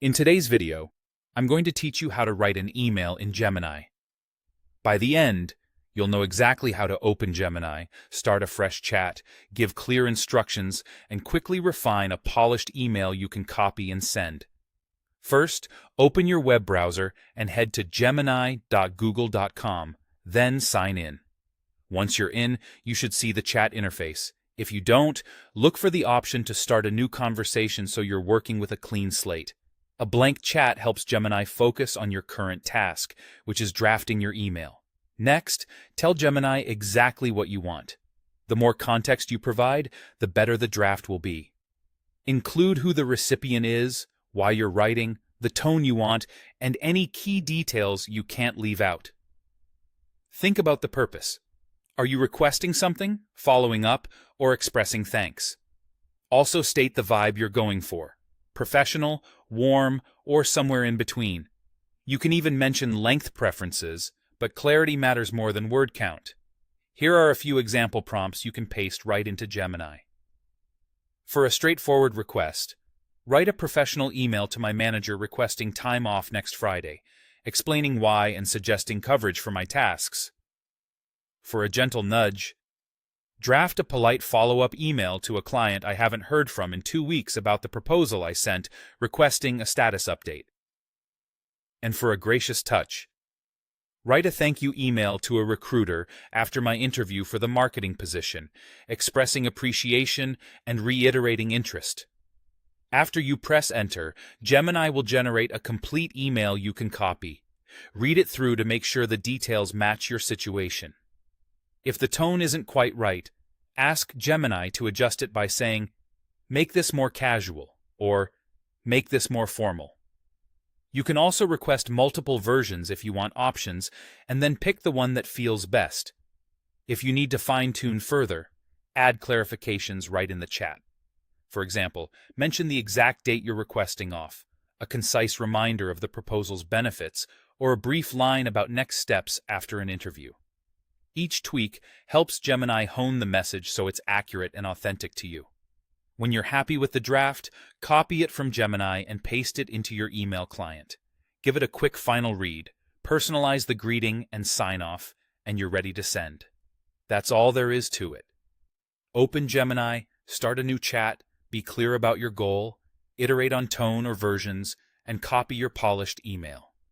In today's video, I'm going to teach you how to write an email in Gemini. By the end, you'll know exactly how to open Gemini, start a fresh chat, give clear instructions, and quickly refine a polished email you can copy and send. First, open your web browser and head to gemini.google.com, then sign in. Once you're in, you should see the chat interface. If you don't, look for the option to start a new conversation so you're working with a clean slate. A blank chat helps Gemini focus on your current task, which is drafting your email. Next, tell Gemini exactly what you want. The more context you provide, the better the draft will be. Include who the recipient is, why you're writing, the tone you want, and any key details you can't leave out. Think about the purpose. Are you requesting something, following up, or expressing thanks? Also state the vibe you're going for. Professional, warm, or somewhere in between. You can even mention length preferences, but clarity matters more than word count. Here are a few example prompts you can paste right into Gemini. For a straightforward request, write a professional email to my manager requesting time off next Friday, explaining why and suggesting coverage for my tasks. For a gentle nudge, draft a polite follow-up email to a client I haven't heard from in 2 weeks about the proposal I sent, requesting a status update. And for a gracious touch, write a thank you email to a recruiter after my interview for the marketing position, expressing appreciation and reiterating interest. After you press enter, Gemini will generate a complete email you can copy. Read it through to make sure the details match your situation. If the tone isn't quite right, ask Gemini to adjust it by saying, "Make this more casual," or "Make this more formal." You can also request multiple versions if you want options, and then pick the one that feels best. If you need to fine-tune further, add clarifications right in the chat. For example, mention the exact date you're requesting off, a concise reminder of the proposal's benefits, or a brief line about next steps after an interview. Each tweak helps Gemini hone the message so it's accurate and authentic to you. When you're happy with the draft, copy it from Gemini and paste it into your email client. Give it a quick final read, personalize the greeting and sign off, and you're ready to send. That's all there is to it. Open Gemini, start a new chat, be clear about your goal, iterate on tone or versions, and copy your polished email.